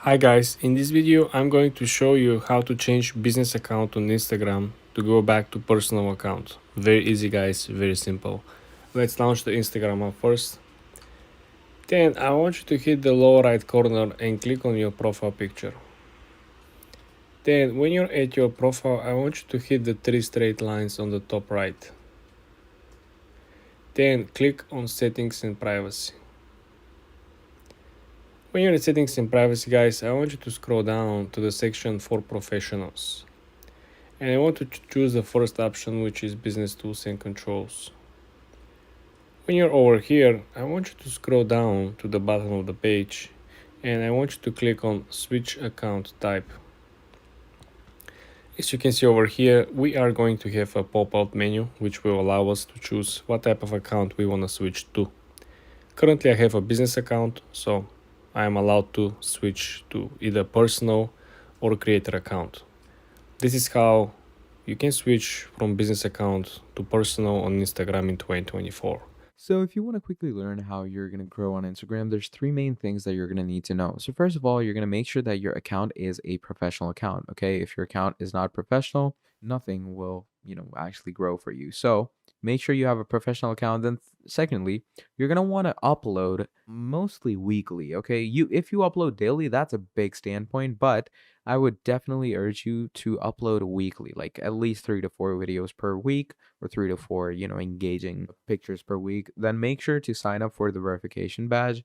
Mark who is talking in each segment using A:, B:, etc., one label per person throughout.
A: Hi guys, in this video I'm going to show you how to change business account on Instagram to go back to personal account. Very easy guys, very simple. Let's launch the Instagram app first. Then I want you to hit the lower right corner and click on your profile picture. Then when you're at your profile, I want you to hit the three straight lines on the top right. Then click on settings and privacy. When you're in settings and privacy guys, I want you to scroll down to the section for professionals. And I want to choose the first option, which is business tools and controls. When you're over here, I want you to scroll down to the bottom of the page and I want you to click on switch account type. As you can see over here, we are going to have a pop-out menu which will allow us to choose what type of account we want to switch to. Currently I have a business account, so I am allowed to switch to either personal or creator account. This is how you can switch from business account to personal on Instagram in 2024.
B: So if you want to quickly learn how you're going to grow on Instagram, there's three main things that you're going to need to know. So first of all, you're going to make sure that your account is a professional account, okay? If your account is not professional, nothing will, actually grow for you. So make sure you have a professional account. Then secondly, you're going to want to upload mostly weekly, okay? If you upload daily, that's a big standpoint, but I would definitely urge you to upload weekly, like at least 3 to 4 videos per week or 3 to 4, engaging pictures per week. Then make sure to sign up for the verification badge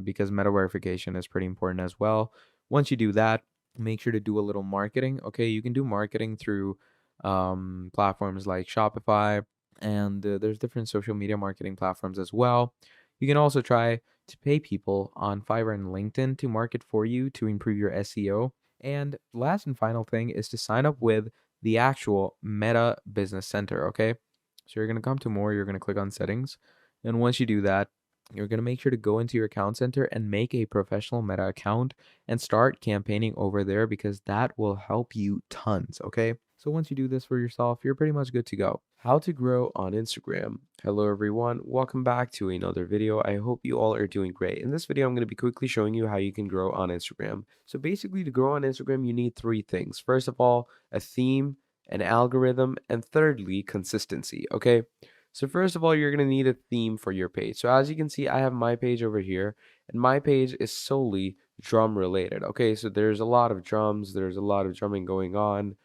B: because meta verification is pretty important as well. Once you do that, make sure to do a little marketing. Okay, you can do marketing through platforms like Shopify, and there's different social media marketing platforms as well. You can also try to pay people on Fiverr and LinkedIn to market for you to improve your SEO. And last and final thing is to sign up with the actual Meta Business Center, okay? So you're going to come to more, you're going to click on settings. And once you do that, you're going to make sure to go into your account center and make a professional Meta account and start campaigning over there because that will help you tons, okay? So once you do this for yourself, you're pretty much good to go. How to grow on Instagram. Hello everyone, welcome back to another video. I hope you all are doing great. In this video, I'm going to be quickly showing you how you can grow on Instagram. So basically to grow on Instagram, you need three things. First of all, a theme, an algorithm, and thirdly, consistency, okay? So first of all, you're going to need a theme for your page. So as you can see, I have my page over here, and my page is solely drum related, okay? So there's a lot of drums, there's a lot of drumming going on.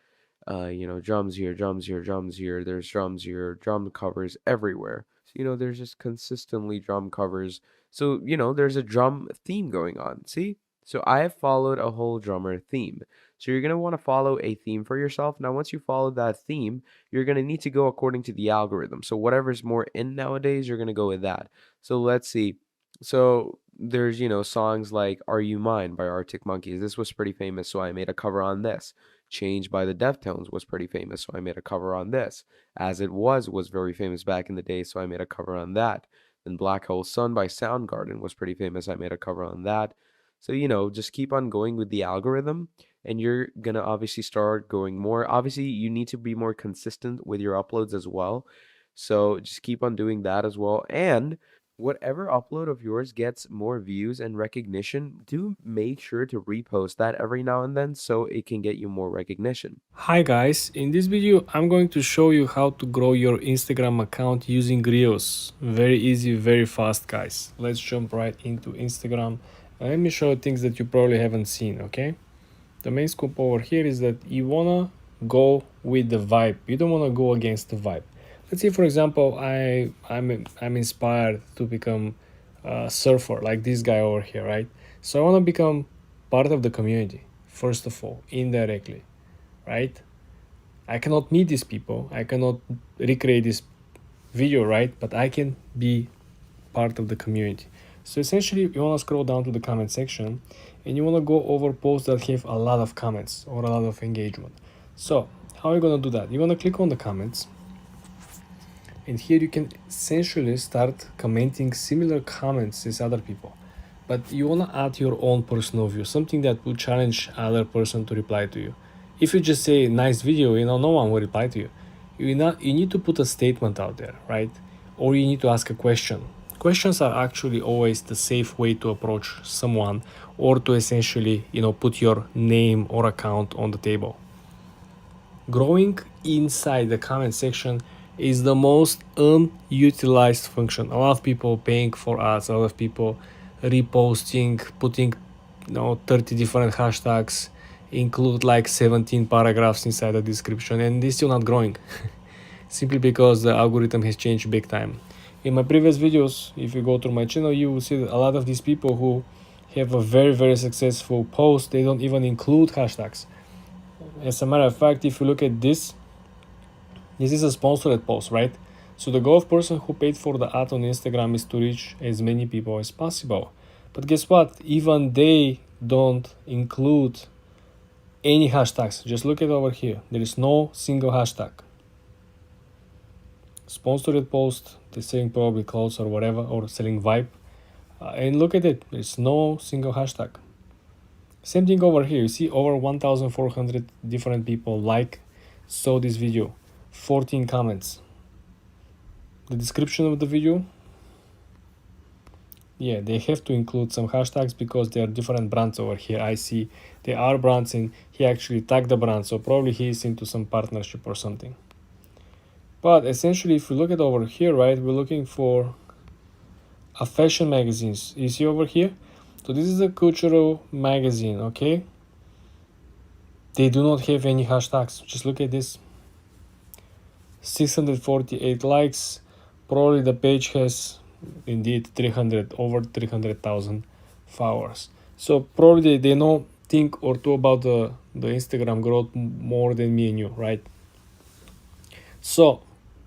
B: Drums here, drums here, drums here, there's drums here, drum covers everywhere. So, there's just consistently drum covers. So, there's a drum theme going on. See? So I have followed a whole drummer theme. So you're going to want to follow a theme for yourself. Now, once you follow that theme, you're going to need to go according to the algorithm. So whatever's more in nowadays, you're going to go with that. So let's see. So there's, songs like Are You Mine by Arctic Monkeys. This was pretty famous, so I made a cover on this. Change by the Deftones was pretty famous, so I made a cover on this. As It Was very famous back in the day, so I made a cover on that. Then Black Hole Sun by Soundgarden was pretty famous. I made a cover on that. So, just keep on going with the algorithm and you're going to obviously start going more. Obviously, you need to be more consistent with your uploads as well. So just keep on doing that as well. And whatever upload of yours gets more views and recognition, do make sure to repost that every now and then so it can get you more recognition.
A: Hi guys, in this video I'm going to show you how to grow your Instagram account using Reels. Very easy, very fast guys. Let's jump right into Instagram. Let me show you things that you probably haven't seen, okay? The main scoop over here is that you wanna go with the vibe. You don't wanna go against the vibe. Let's say for example, I'm inspired to become a surfer like this guy over here, right? So I wanna become part of the community, first of all, indirectly, right? I cannot meet these people, I cannot recreate this video, right? But I can be part of the community. So essentially you want to scroll down to the comment section and you want to go over posts that have a lot of comments or a lot of engagement. So how are you going to do that? You want to click on the comments and here you can essentially start commenting similar comments as other people, but you want to add your own personal view, something that will challenge other person to reply to you. If you just say nice video, no one will reply to you. You need to put a statement out there, right? Or you need to ask a question. Questions are actually always the safe way to approach someone, or to essentially, put your name or account on the table. Growing inside the comment section is the most unutilized function. A lot of people paying for ads, a lot of people reposting, putting 30 different hashtags, include like 17 paragraphs inside the description, and this still not growing. Simply because the algorithm has changed big time. In my previous videos, if you go through my channel, you will see that a lot of these people who have a very successful post, they don't even include hashtags. As a matter of fact, if you look at this is a sponsored post, right? So the goal of person who paid for the ad on Instagram is to reach as many people as possible. But guess what? Even they don't include any hashtags. Just look at over here. There is no single hashtag. Sponsored post, they're selling probably clothes or whatever, or selling vibe. And look at it. There's no single hashtag. Same thing over here. You see over 1,400 different people saw this video. 14 comments. The description of the video, yeah, they have to include some hashtags because there are different brands over here. I see there are brands and he actually tagged the brand, so probably he is into some partnership or something. But essentially, if you look at over here, right, we're looking for a fashion magazines. You see over here? So this is a cultural magazine, okay? They do not have any hashtags. Just look at this. 648 likes. Probably the page has indeed over 300,000 followers. So probably they know think or two about the Instagram growth more than me and you, right? So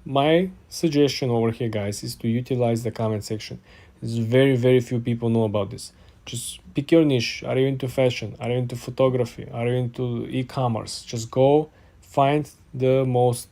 A: my suggestion over here, guys, is to utilize the comment section. There's very few people know about this. Just pick your niche. Are you into fashion? Are you into photography? Are you into e-commerce? Just go find the most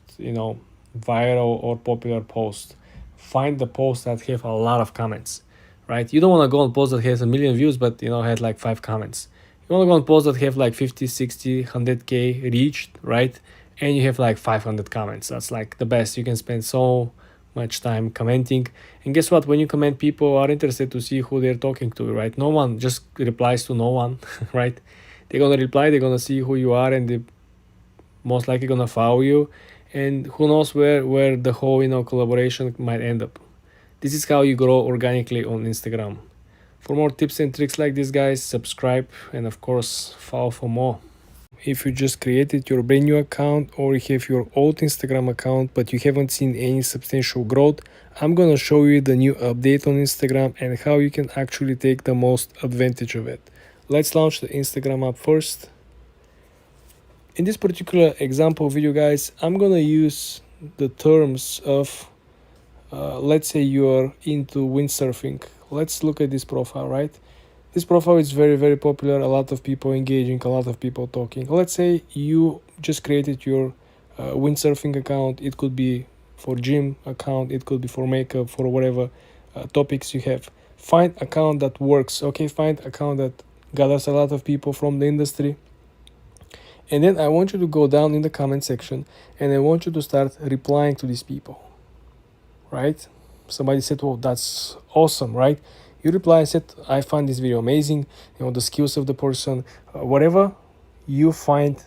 A: viral or popular post. Find the posts that have a lot of comments, right? You don't want to go on post that has a million views but had like 5 comments. You want to go on posts that have like 50, 60, 100k reached, right? And you have like 500 comments. That's like the best. You can spend so much time commenting, and guess what? When you comment, people are interested to see who they're talking to, right? No one just replies to no one. Right? They're gonna reply, they're gonna see who you are, and they most likely gonna follow you, and who knows where the whole collaboration might end up. This is how you grow organically on Instagram. For more tips and tricks like this, guys, subscribe and of course follow for more. If you just created your brand new account or you have your old Instagram account but you haven't seen any substantial growth, I'm gonna show you the new update on Instagram and how you can actually take the most advantage of it. Let's launch the Instagram app first. In this particular example video, guys, I'm gonna use the terms of let's say you are into windsurfing. Let's look at this profile, right? This profile is very popular, a lot of people engaging, a lot of people talking. Let's say you just created your windsurfing account. It could be for gym account, it could be for makeup, for whatever topics you have. Find account that works, okay? Find account that gathers a lot of people from the industry. And then I want you to go down in the comment section and I want you to start replying to these people, right? Somebody said, well, that's awesome, right? You reply and said, I find this video amazing, the skills of the person, whatever you find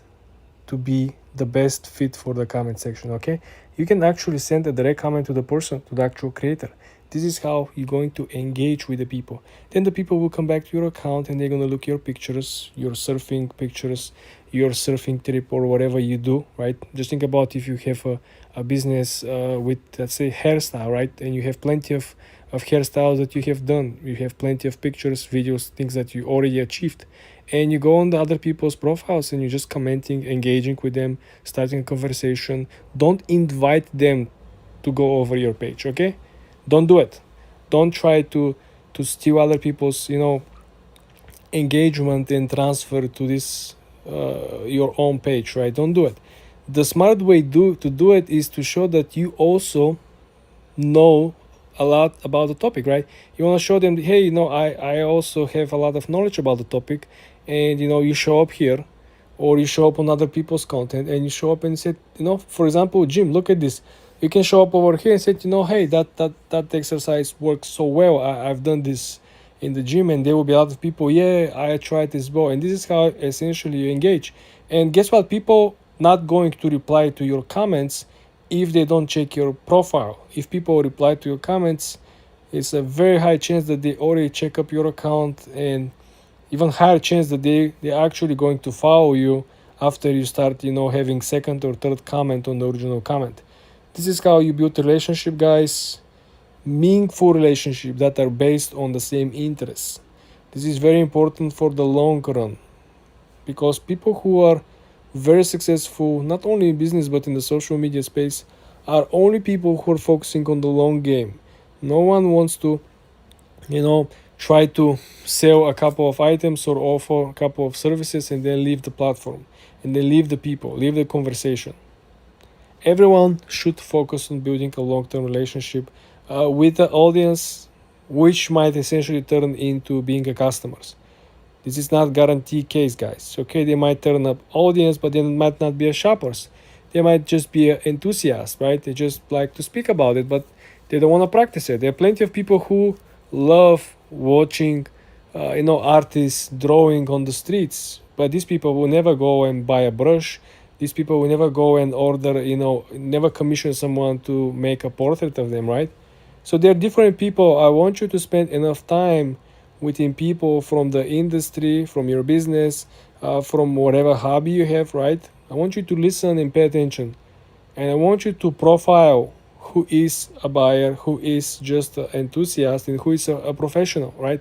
A: to be the best fit for the comment section, okay? You can actually send a direct comment to the person, to the actual creator. This is how you're going to engage with the people. Then the people will come back to your account and they're going to look your pictures, your surfing pictures, your surfing trip or whatever you do, right? Just think about if you have a business with, let's say, hairstyle, right? And you have plenty of hairstyles that you have done. You have plenty of pictures, videos, things that you already achieved. And you go on the other people's profiles and you're just commenting, engaging with them, starting a conversation. Don't invite them to go over your page, okay? Don't do it. Don't try to steal other people's, engagement and transfer to this your own page, right? Don't do it. The smart way to do it is to show that you also know a lot about the topic, right? You want to show them, hey, I also have a lot of knowledge about the topic, and you show up here, or you show up on other people's content, and you show up and say, for example, Jim, look at this. You can show up over here and say, hey, that exercise works so well. I've done this in the gym, and there will be a lot of people, yeah, I tried this ball. And this is how essentially you engage. And guess what? People not going to reply to your comments if they don't check your profile. If people reply to your comments, it's a very high chance that they already check up your account, and even higher chance that they're actually going to follow you after you start having second or third comment on the original comment. This is how you build a relationship, guys. Meaningful relationship that are based on the same interests. This is very important for the long run, because people who are very successful not only in business but in the social media space are only people who are focusing on the long game. No one wants to try to sell a couple of items or offer a couple of services and then leave the platform and then leave the people, leave the conversation. Everyone should focus on building a long-term relationship with the audience, which might essentially turn into being a customers. This is not guarantee case, guys. Okay, they might turn up audience, but they might not be a shoppers. They might just be enthusiasts, right? They just like to speak about it, but they don't want to practice it. There are plenty of people who love watching, artists drawing on the streets, but these people will never go and buy a brush. These people will never go and order, never commission someone to make a portrait of them, right? So they're different people. I want you to spend enough time within people from the industry, from your business, from whatever hobby you have, right? I want you to listen and pay attention. And I want you to profile who is a buyer, who is just an enthusiast, and who is a professional, right?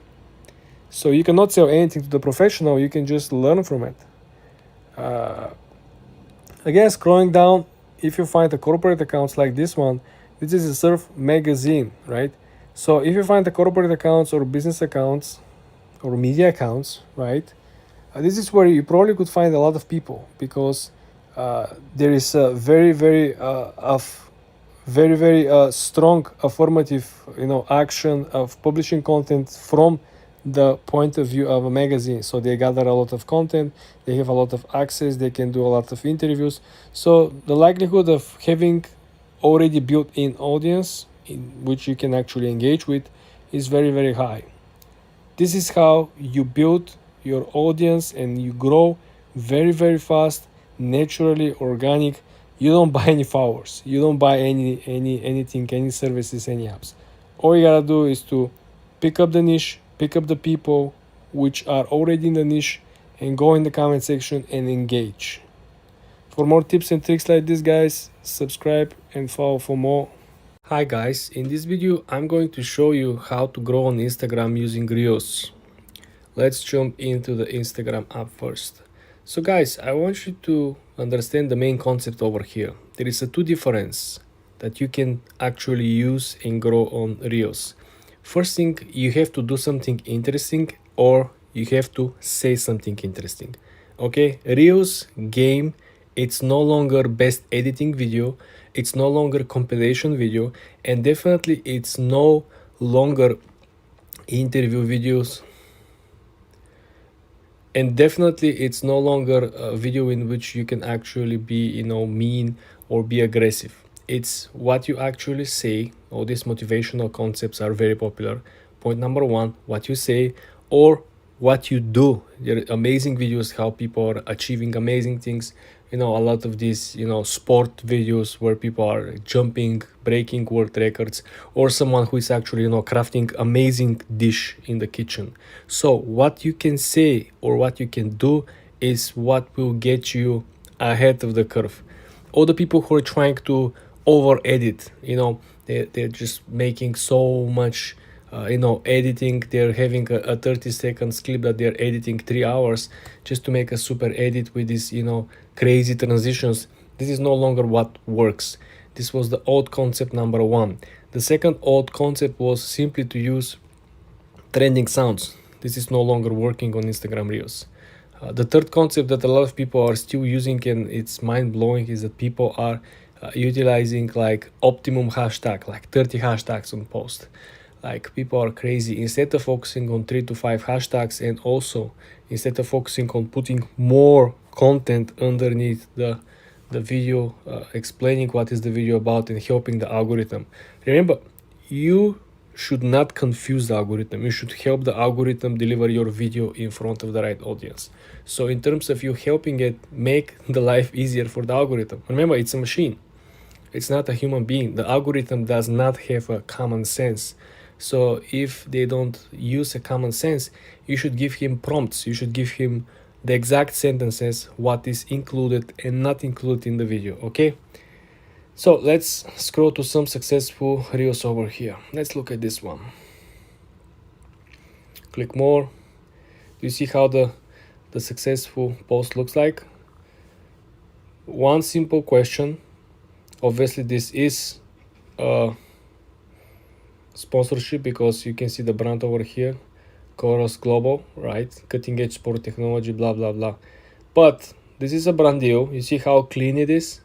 A: So you cannot sell anything to the professional, you can just learn from it. Again, scrolling down, if you find the corporate accounts like this one, this is a surf magazine, right? So if you find the corporate accounts or business accounts or media accounts, right, this is where you probably could find a lot of people, because there is a very strong affirmative action of publishing content from the point of view of a magazine. So they gather a lot of content, they have a lot of access, they can do a lot of interviews. So the likelihood of having already built in audience in which you can actually engage with is very high. This is how you build your audience and you grow very fast, naturally, organic. You don't buy any followers, you don't buy anything, any services, any apps. All you gotta do is to pick up the niche, pick up the people which are already in the niche, and go in the comment section and engage. For more tips and tricks like this, guys, subscribe and follow for more. Hi guys, in this video I'm going to show you how to grow on Instagram using Reels. Let's jump into the Instagram app first. So guys, I want you to understand the main concept over here. There is a two difference that you can actually use and grow on Reels. First thing, you have to do something interesting, or you have to say something interesting. Okay, Reels game, it's no longer best editing video, it's no longer compilation video, and definitely it's no longer interview videos, and definitely it's no longer a video in which you can actually be mean or be aggressive. It's what you actually say. All these motivational concepts are very popular. Point number one, what you say or what you do. There are amazing videos how people are achieving amazing things. A lot of these sport videos where people are jumping, breaking world records, or someone who is actually crafting amazing dish in the kitchen. So what you can say or what you can do is what will get you ahead of the curve. All the people who are trying to over edit, they're just making so much editing. They're having a 30 seconds clip that they're editing 3 hours just to make a super edit with these crazy transitions. This is no longer what works. This was the old concept number one. The second old concept was simply to use trending sounds. This is no longer working on Instagram Reels. The third concept that a lot of people are still using, and it's mind-blowing, is that people are utilizing like optimum hashtag, like 30 hashtags on post. Like, people are crazy. Instead of focusing on 3 to 5 hashtags, and also instead of focusing on putting more content underneath the the video, explaining what is the video about and helping the algorithm. Remember, you should not confuse the algorithm. You should help the algorithm deliver your video in front of the right audience. So in terms of you helping it make the life easier for the algorithm, remember, it's a machine. It's not a human being. The algorithm does not have a common sense. So if they don't use a common sense, you should give him prompts. You should give him the exact sentences, what is included and not included in the video, okay? So let's scroll to some successful reels over here. Let's look at this one. Click more. You see how the successful post looks like? One simple question. Obviously this is a sponsorship because you can see the brand over here, Chorus Global, right? Cutting edge sport technology, blah blah blah. But this is a brand deal. You see how clean it is?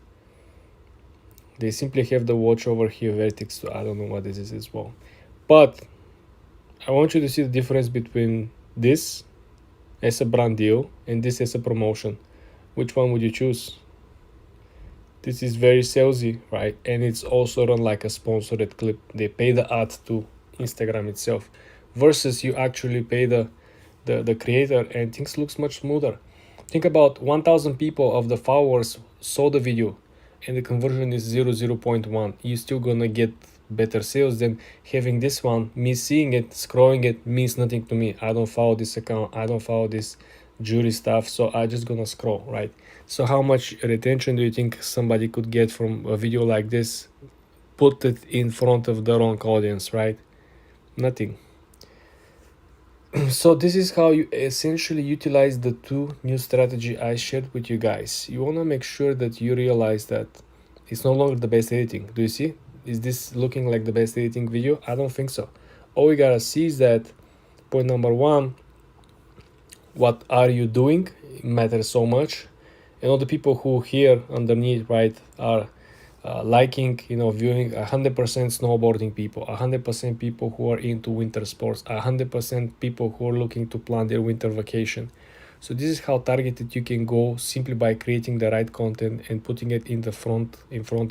A: They simply have the watch over here, Vertex. So I don't know what this is as well. But I want you to see the difference between this as a brand deal and this as a promotion. Which one would you choose? This is very salesy, right? And it's also run like a sponsored clip. They pay the ad to Instagram itself, versus you actually pay the creator, and things looks much smoother. Think about 1,000 people of the followers saw the video and the conversion is 0.1. You're still gonna get better sales than having this one. Me seeing it, scrolling it means nothing to me. I don't follow this account. I don't follow this jury stuff, so I just gonna scroll, right? So how much retention do you think somebody could get from a video like this? Put it in front of the wrong audience, right? Nothing. So this is how you essentially utilize the two new strategy I shared with you guys. You want to make sure that you realize that it's no longer the best editing. Do you see? Is this looking like the best editing video? I don't think so. All we gotta see is that point number one, what are you doing matters so much. And all the people who here underneath, right, are liking, viewing 100% snowboarding people, 100% people who are into winter sports, 100% people who are looking to plan their winter vacation. So this is how targeted you can go, simply by creating the right content and putting it in front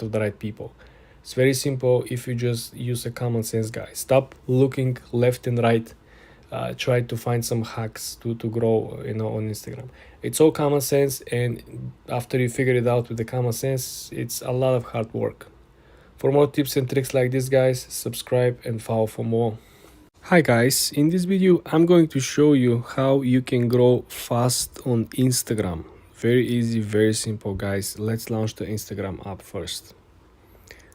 A: of the right people. It's very simple if you just use a common sense, guys. Stop looking left and right. Try to find some hacks to grow, on Instagram. It's all common sense, and after you figure it out with the common sense, it's a lot of hard work. For more tips and tricks like this, guys, subscribe and follow for more. Hi guys, in this video I'm going to show you how you can grow fast on Instagram. Very easy, very simple, guys. Let's launch the Instagram app first.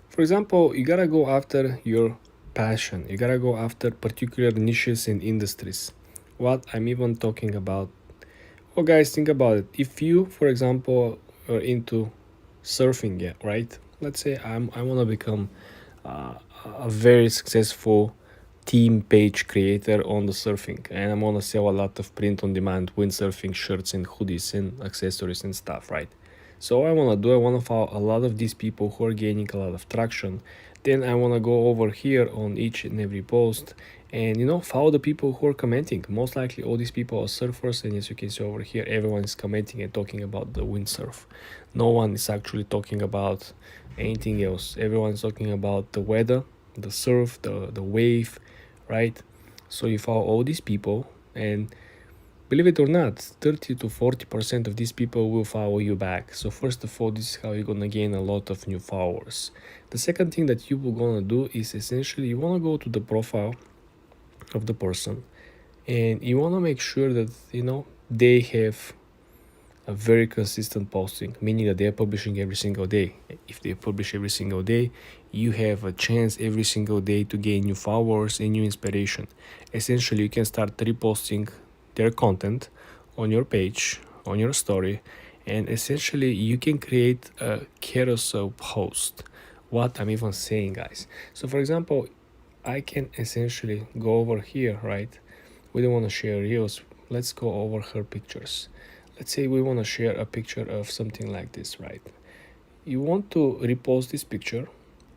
A: For example, you gotta go after your passion. You gotta go after particular niches and industries. What I'm even talking about. Well, guys, think about it. If you, for example, are into surfing, yeah, right? Let's say I want to become a very successful team page creator on the surfing, and I'm gonna sell a lot of print on demand windsurfing shirts and hoodies and accessories and stuff, right? So I want to follow a lot of these people who are gaining a lot of traction. Then I want to go over here on each and every post and follow the people who are commenting. Most likely all these people are surfers, and as you can see over here, everyone is commenting and talking about the windsurf. No one is actually talking about anything else. Everyone is talking about the weather, the surf, the wave, right? So you follow all these people, and believe it or not, 30 to 40% of these people will follow you back. So first of all, this is how you're gonna gain a lot of new followers. The second thing that you will gonna do is essentially you wanna go to the profile of the person, and you wanna make sure that they have a very consistent posting, meaning that they're publishing every single day. If they publish every single day, you have a chance every single day to gain new followers and new inspiration. Essentially, you can start reposting their content on your page, on your story, and essentially you can create a carousel post. What I'm even saying, guys. So for example, I can essentially go over here, right? We don't want to share reels. Let's go over her pictures. Let's say we want to share a picture of something like this, right? You want to repost this picture,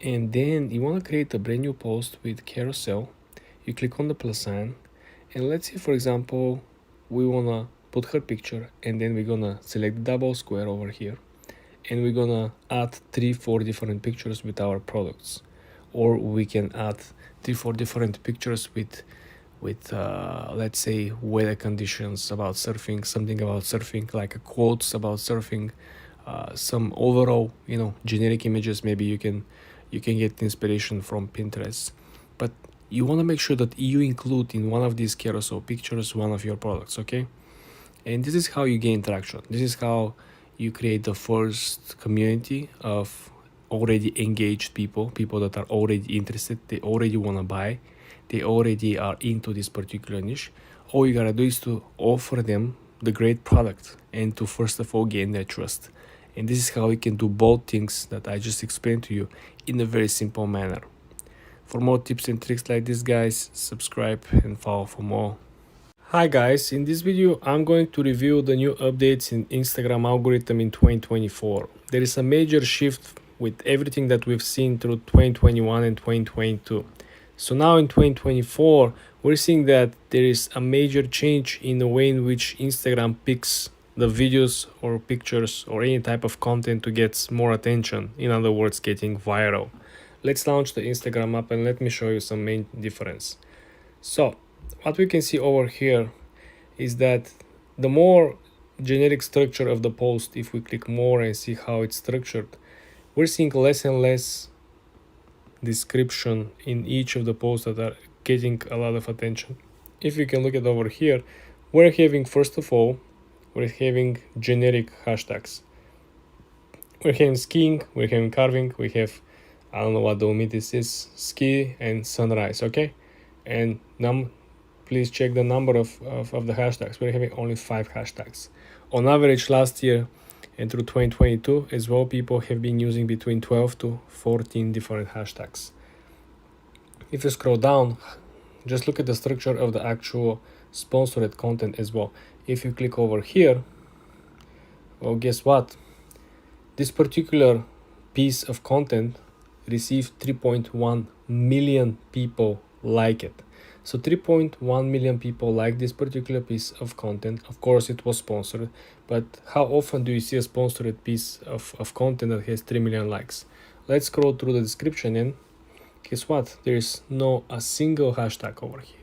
A: and then you want to create a brand new post with carousel. You click on the plus sign, and let's say, for example, we want to put her picture, and then we're going to select the double square over here. and we're gonna add 3-4 different pictures with our products, or we can add 3-4 different pictures with let's say weather conditions about surfing, something about surfing, like a quotes about surfing, some overall generic images. Maybe you can get inspiration from Pinterest, but you want to make sure that you include in one of these carousel pictures one of your products, okay? And this is how you gain traction. This is how you create the first community of already engaged people that are already interested, they already want to buy, they already are into this particular niche. All you gotta do is to offer them the great product and to first of all gain their trust. And this is how you can do both things that I just explained to you in a very simple manner. For more tips and tricks like this, guys, subscribe and follow for more. Hi guys, in this video I'm going to review the new updates in Instagram algorithm in 2024. There is a major shift with everything that we've seen through 2021 and 2022. So now in 2024 we're seeing that there is a major change in the way in which Instagram picks the videos or pictures or any type of content to get more attention, in other words getting viral. Let's launch the Instagram app and let me show you some main difference. So what we can see over here is that the more generic structure of the post, if we click more and see how it's structured, we're seeing less and less description in each of the posts that are getting a lot of attention. If you can look at over here, we're having, first of all, we're having generic hashtags. We're having skiing, we're having carving, we have, I don't know what the this is, ski and sunrise, okay? And please check the number of the hashtags. We're having only 5 hashtags. On average last year and through 2022 as well, people have been using between 12 to 14 different hashtags. If you scroll down, just look at the structure of the actual sponsored content as well. If you click over here, well, guess what? This particular piece of content received 3.1 million people like it. So 3.1 million people like this particular piece of content. Of course it was sponsored, but how often do you see a sponsored piece of content that has 3 million likes? Let's scroll through the description and guess what? There is no a single hashtag over here.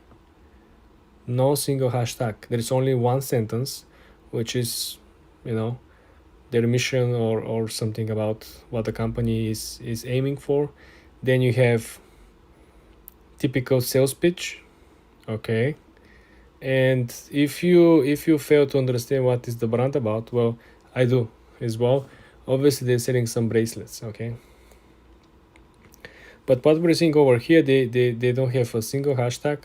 A: No single hashtag. There is only one sentence, which is, their mission or something about what the company is aiming for. Then you have typical sales pitch, okay? And if you fail to understand what is the brand about, well, I do as well. Obviously they're selling some bracelets, okay? But what we're seeing over here, they don't have a single hashtag,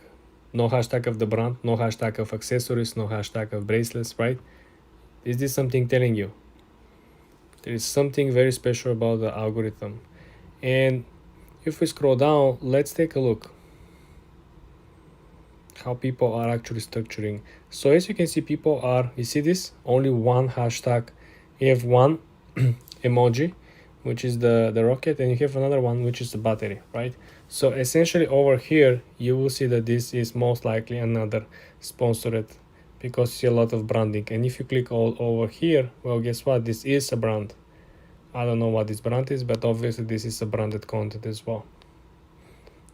A: no hashtag of the brand, no hashtag of accessories, no hashtag of bracelets, right? Is this something telling you? There is something very special about the algorithm. And if we scroll down, let's take a look how people are actually structuring. So as you can see, people are, you see this? Only one hashtag. You have one emoji, which is the rocket, and you have another one, which is the battery, right? So essentially over here, you will see that this is most likely another sponsored, because you see a lot of branding. And if you click all over here, well, guess what? This is a brand. I don't know what this brand is, but obviously this is a branded content as well.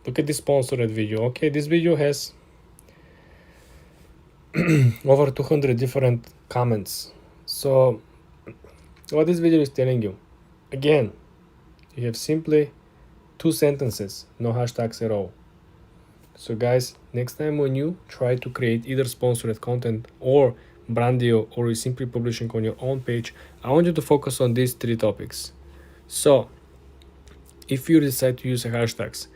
A: Look at this sponsored video. Okay, this video has over 200 different comments. So what this video is telling you, again, you have simply 2 sentences, no hashtags at all. So guys, next time when you try to create either sponsored content or brand deal, or you simply publishing on your own page, I want you to focus on these 3 topics. So if you decide to use hashtags,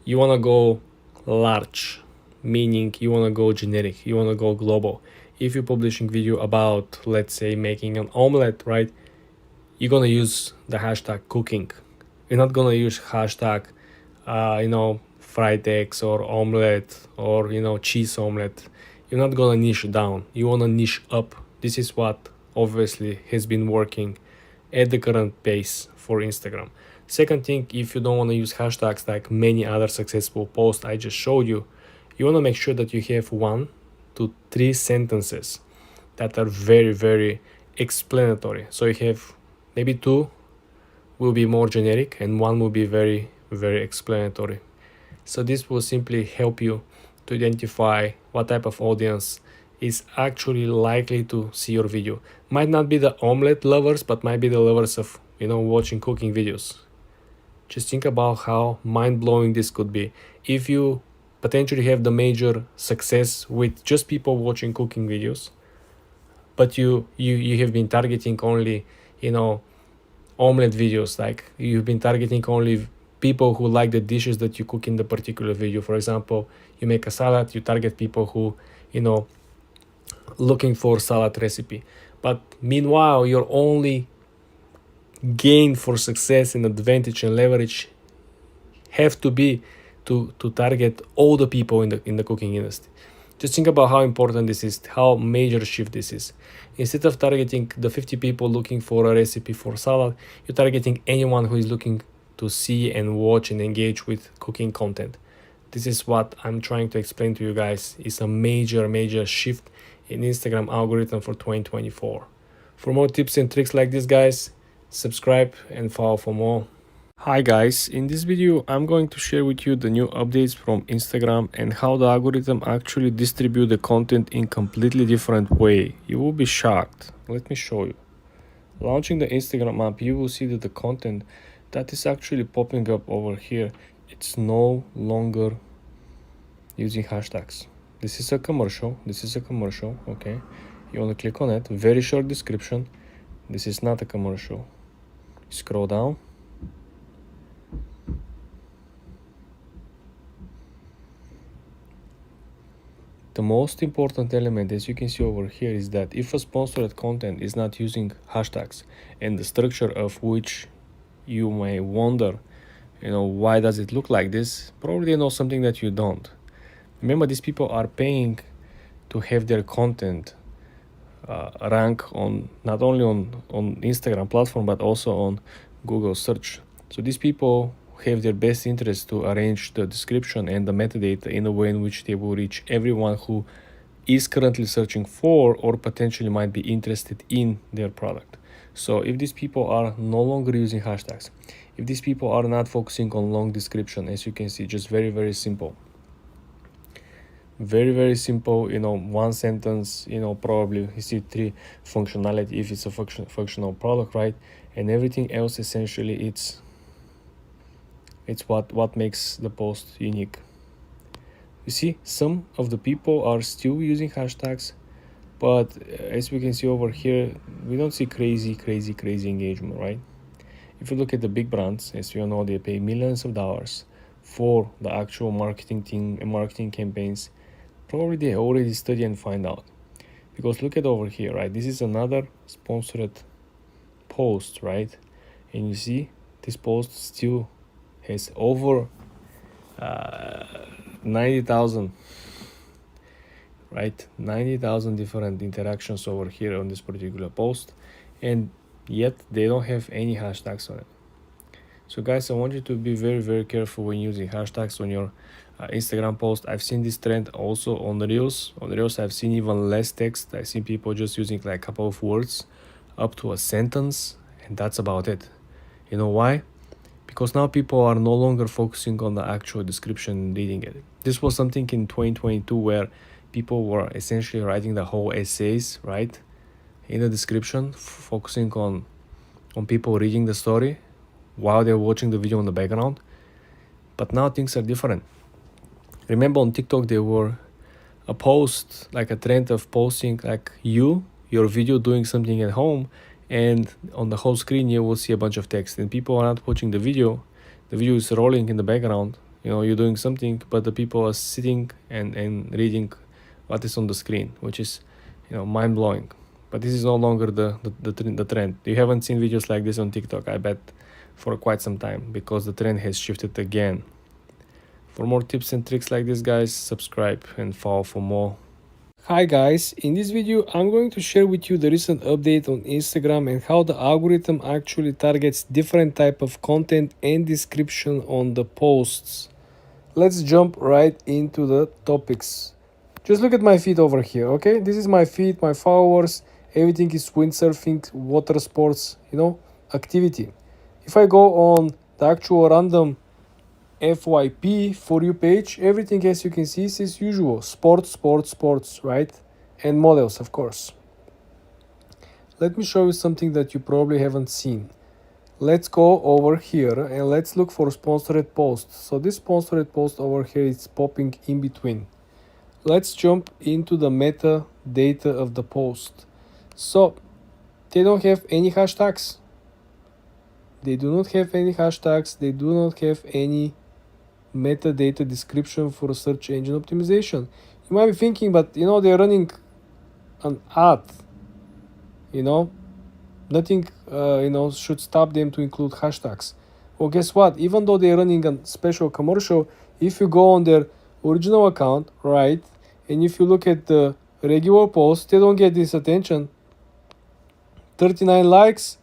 A: you want to go large, meaning you want to go generic, you want to go global. If you're publishing video about, let's say, making an omelette, right, you're going to use the hashtag cooking. You're not going to use hashtag fried eggs or omelette or cheese omelette. You're not going to niche down, you want to niche up. This is what obviously has been working at the current pace for Instagram. Second thing, if you don't want to use hashtags like many other successful posts I just showed you, you want to make sure that you have 1 to 3 sentences that are very, very explanatory. So you have Maybe two will be more generic and one will be very, very explanatory. So this will simply help you to identify what type of audience is actually likely to see your video. Might not be the omelet lovers, but might be the lovers of, watching cooking videos. Just think about how mind-blowing this could be. If you potentially have the major success with just people watching cooking videos, but you have been targeting only, omelet videos, like you've been targeting only people who like the dishes that you cook in the particular video. For example, you make a salad, you target people who, looking for salad recipe. But meanwhile, your only gain for success and advantage and leverage have to be to target all the people in the cooking industry. Just think about how important this is, how major shift this is. Instead of targeting the 50 people looking for a recipe for salad, you're targeting anyone who is looking to see and watch and engage with cooking content. This is what I'm trying to explain to you guys. It's a major shift in Instagram algorithm for 2024. For more tips and tricks like this, guys, subscribe and follow for more. Hi guys, in this video I'm going to share with you the new updates from Instagram and how the algorithm actually distribute the content in completely different way. You will be shocked. Let me show you. Launching the Instagram app, you will see that the content that is actually popping up over here, it's no longer using hashtags. This is a commercial, okay? You want to click on it, very short description. This is not a commercial. Scroll down. The most important element, as you can see over here, is that if a sponsored content is not using hashtags and the structure of which you may wonder, why does it look like this? Probably they know something that you don't. Remember, these people are paying to have their content rank on not only on Instagram platform but also on Google search. So these people have their best interest to arrange the description and the metadata in a way in which they will reach everyone who is currently searching for or potentially might be interested in their product. So if these people are no longer using hashtags, if these people are not focusing on long description, as you can see, just very simple, very simple, one sentence, probably you see three functionality if it's a functional product, right? And everything else essentially it's what makes the post unique. You see, some of the people are still using hashtags, but as we can see over here, we don't see crazy engagement, right? If you look at the big brands, as you all know, they pay millions of dollars for the actual marketing team and marketing campaigns. Probably they already study and find out. Because look at over here, right? This is another sponsored post, right? And you see this post still has over 90,000, right? 90,000 different interactions over here on this particular post, and yet they don't have any hashtags on it. So guys, I want you to be very careful when using hashtags on your Instagram post. I've seen this trend also on the Reels. On the Reels, I've seen even less text. I've seen people just using like a couple of words, up to a sentence, and that's about it. You know why? Because now people are no longer focusing on the actual description and reading it. This was something in 2022 where people were essentially writing the whole essays, right, in the description, focusing on people reading the story while they're watching the video in the background. But now things are different. Remember on TikTok there were a post, like a trend of posting like your video doing something at home, and on the whole screen you will see a bunch of text, and people are not watching the video is rolling in the background, you're doing something, but the people are sitting and reading what is on the screen, which is mind-blowing. But this is no longer the trend. You haven't seen videos like this on TikTok, I bet, for quite some time, because the trend has shifted again. For more tips and tricks like this, guys, subscribe and follow for more. Hi guys, in this video I'm going to share with you the recent update on Instagram and how the algorithm actually targets different type of content and description on the posts. Let's jump right into the topics. Just look at my feed over here, okay? This is my feed, my followers, everything is windsurfing, water sports, activity. If I go on the actual random FYP for you page, everything as you can see is as usual. Sports, sports, sports, right? And models, of course. Let me show you something that you probably haven't seen. Let's go over here and let's look for sponsored posts. So this sponsored post over here is popping in between. Let's jump into the metadata of the post. So they don't have any hashtags. They do not have any hashtags. They do not have any metadata description for search engine optimization. You might be thinking, but they're running an ad. Nothing should stop them to include hashtags. Well, guess what? Even though they're running a special commercial, if you go on their original account, right, and if you look at the regular post, they don't get this attention. 39 likes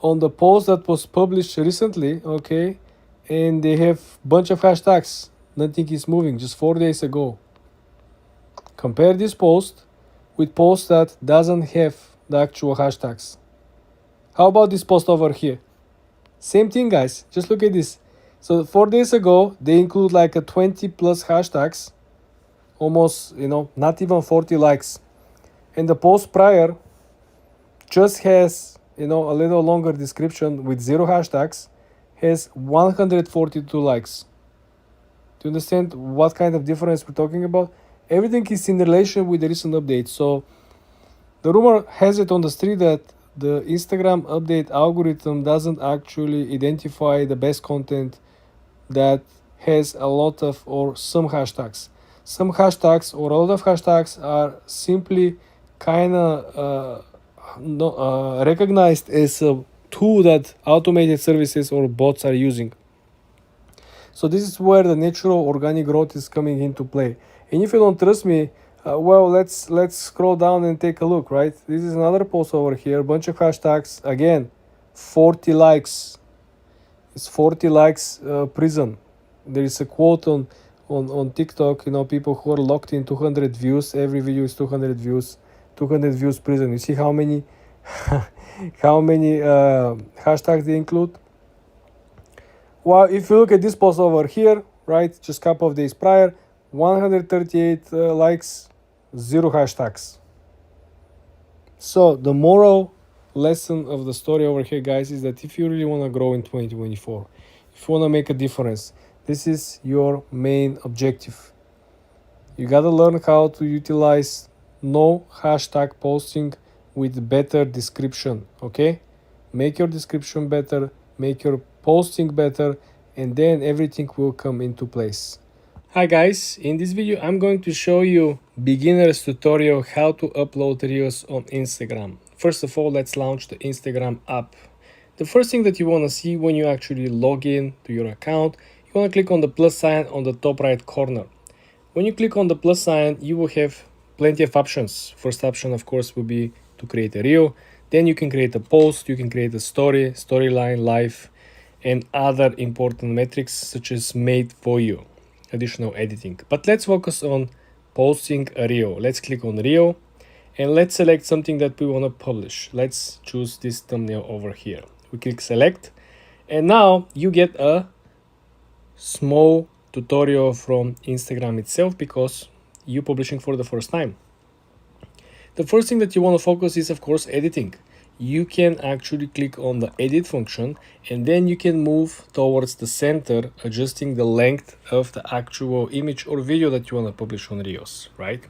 A: on the post that was published recently, okay, and they have bunch of hashtags. Nothing is moving, just 4 days ago. Compare this post with post that doesn't have the actual hashtags. How about this post over here? Same thing, guys. Just look at this. So 4 days ago, they include like a 20 plus hashtags, almost, not even 40 likes. And the post prior just has, a little longer description with 0 hashtags, has 142 likes. Do you understand what kind of difference we're talking about? Everything is in relation with the recent update. So the rumor has it on the street that the Instagram update algorithm doesn't actually identify the best content that has a lot of or some hashtags. Some hashtags or a lot of hashtags are simply kind of recognized as a tool that automated services or bots are using. So this is where the natural organic growth is coming into play. And if you don't trust me, let's scroll down and take a look, right? This is another post over here, bunch of hashtags, again, 40 likes. It's 40 likes prison. There is a quote on TikTok, people who are locked in 200 views, every video is 200 views, 200 views prison. You see how many hashtags they include? Well, if you look at this post over here, right, just a couple of days prior, 138 likes, 0 hashtags. So the moral lesson of the story over here, guys, is that if you really want to grow in 2024, if you want to make a difference, this is your main objective. You got to learn how to utilize no hashtag posting with better description, okay? Make your description better, make your posting better, and then everything will come into place. Hi guys, in this video I'm going to show you beginner's tutorial how to upload reels on Instagram. First of all, let's launch the Instagram app. The first thing that you want to see when you actually log in to your account, you want to click on the plus sign on the top right corner. When you click on the plus sign, you will have plenty of options. First option, of course, will be to create a reel. Then you can create a post, you can create a story, storyline, live, and other important metrics such as made for you, additional editing. But let's focus on posting a reel. Let's click on reel and let's select something that we want to publish. Let's choose this thumbnail over here. We click select, and now you get a small tutorial from Instagram itself because you're publishing for the first time. The first thing that you want to focus is, of course, editing. You can actually click on the edit function and then you can move towards the center, adjusting the length of the actual image or video that you want to publish on Reels, right?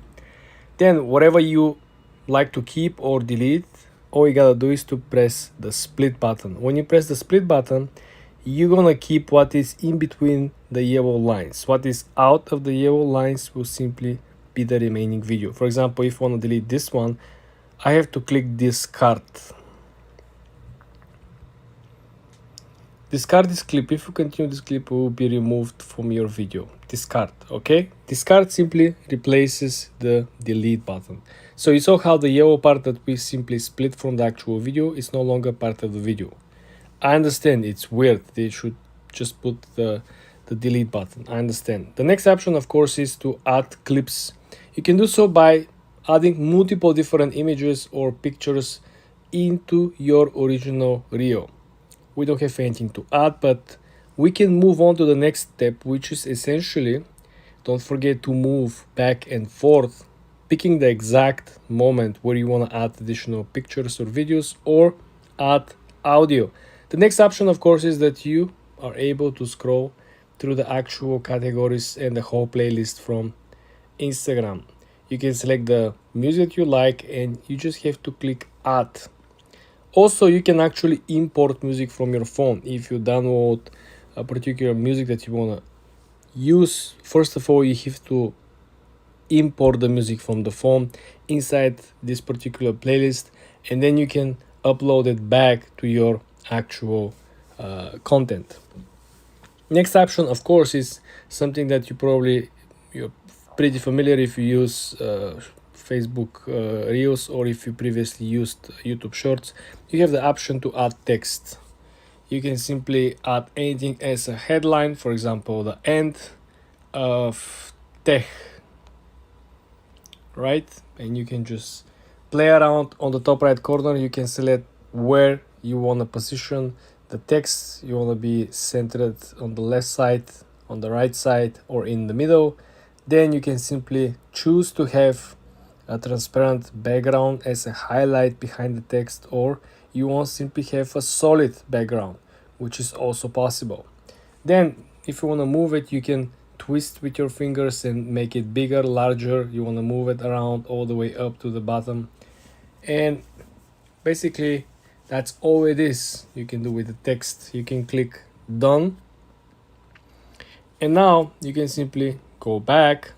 A: Then whatever you like to keep or delete, all you gotta do is to press the split button. When you press the split button, you're gonna keep what is in between the yellow lines. What is out of the yellow lines will simply be the remaining video. For example, if you want to delete this one, I have to click discard. Discard this clip. If you continue, this clip will be removed from your video. Discard, okay? Discard simply replaces the delete button. So you saw how the yellow part that we simply split from the actual video is no longer part of the video. I understand it's weird. They should just put the delete button. I understand. The next option, of course, is to add clips. You can do so by adding multiple different images or pictures into your original reel. We don't have anything to add, but we can move on to the next step, which is essentially, don't forget to move back and forth, picking the exact moment where you want to add additional pictures or videos or add audio. The next option, of course, is that you are able to scroll through the actual categories and the whole playlist from Instagram. You can select the music you like and you just have to click add. Also, you can actually import music from your phone if you download a particular music that you want to use. First of all, you have to import the music from the phone inside this particular playlist, and then you can upload it back to your actual content. Next option, of course, is something that you're pretty familiar if you use Facebook Reels or if you previously used YouTube Shorts. You have the option to add text. You can simply add anything as a headline, for example, the end of tech, right? And you can just play around. On the top right corner, you can select where you want to position the text. You want to be centered on the left side, on the right side, or in the middle. Then you can simply choose to have a transparent background as a highlight behind the text, or you want to simply have a solid background, which is also possible. Then if you want to move it, you can twist with your fingers and make it bigger, larger. You want to move it around all the way up to the bottom, and basically that's all it is you can do with the text. You can click done, and now you can simply go back,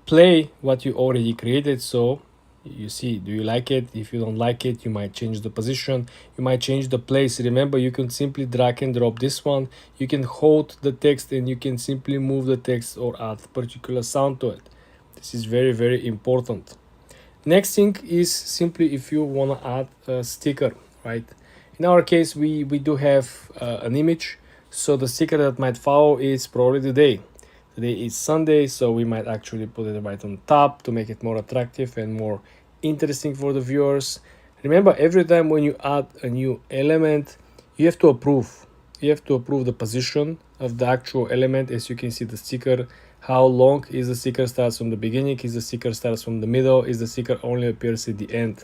A: play what you already created. So you see, do you like it? If you don't like it, you might change the position, you might change the place. Remember, you can simply drag and drop this one. You can hold the text and you can simply move the text or add particular sound to it. This is very, very important. Next thing is simply if you want to add a sticker, right? In our case, we do have an image, so the sticker that might follow is probably the day. Today is Sunday, so we might actually put it right on top to make it more attractive and more interesting for the viewers. Remember, every time when you add a new element, you have to approve. You have to approve the position of the actual element. As you can see, the sticker, how long is the sticker starts from the beginning, is the sticker starts from the middle, is the sticker only appears at the end.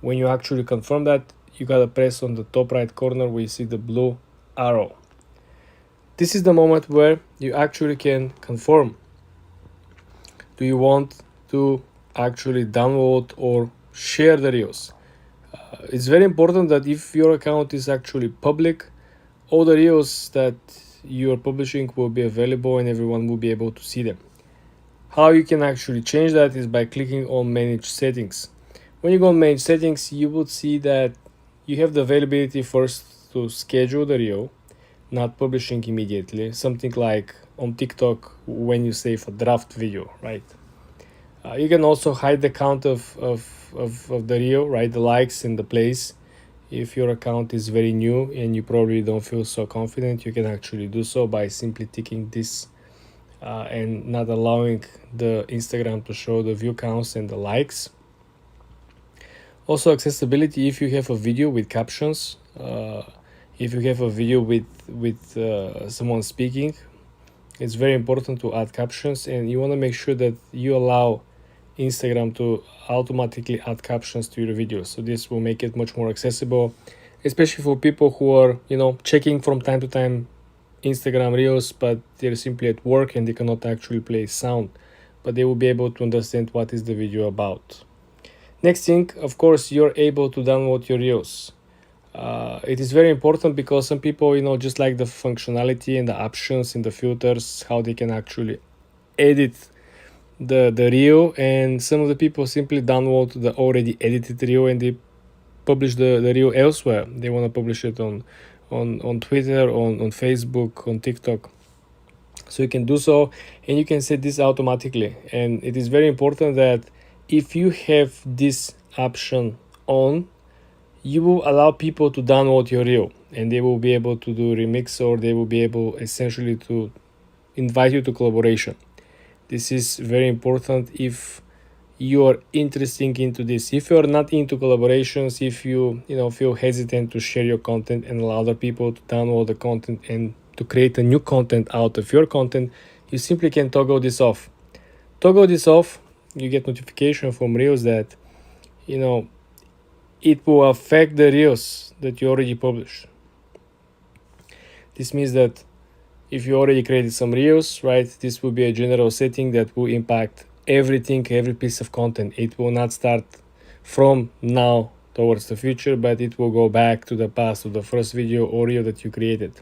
A: When you actually confirm that, you gotta press on the top right corner where you see the blue arrow. This is the moment where you actually can confirm. Do you want to actually download or share the reels? It's very important that if your account is actually public, all the reels that you are publishing will be available and everyone will be able to see them. How you can actually change that is by clicking on manage settings. When you go on manage settings, you would see that you have the availability first to schedule the reel, not publishing immediately, something like on TikTok when you save a draft video, right? You can also hide the count of the reel, right? The likes and the plays. If your account is very new and you probably don't feel so confident, you can actually do so by simply ticking this and not allowing the Instagram to show the view counts and the likes. Also, accessibility. If you have a video with captions, if you have a video with someone speaking, it's very important to add captions, and you want to make sure that you allow Instagram to automatically add captions to your videos. So this will make it much more accessible, especially for people who are, checking from time to time Instagram reels, but they're simply at work and they cannot actually play sound, but they will be able to understand what is the video about. Next thing, of course, you're able to download your reels. It is very important because some people, just like the functionality and the options and the filters, how they can actually edit the reel, and some of the people simply download the already edited reel and they publish the reel elsewhere. They want to publish it on Twitter, on Facebook, on TikTok. So you can do so, and you can set this automatically. And it is very important that if you have this option on, you will allow people to download your reel and they will be able to do remix, or they will be able essentially to invite you to collaboration. This is very important if you are interesting into this. If you are not into collaborations, if you feel hesitant to share your content and allow other people to download the content and to create a new content out of your content, you simply can toggle this off. Toggle this off, you get notification from Reels that it will affect the Reels that you already published. This means that if you already created some Reels, right, this will be a general setting that will impact everything, every piece of content. It will not start from now towards the future, but it will go back to the past, to the first video or reel that you created.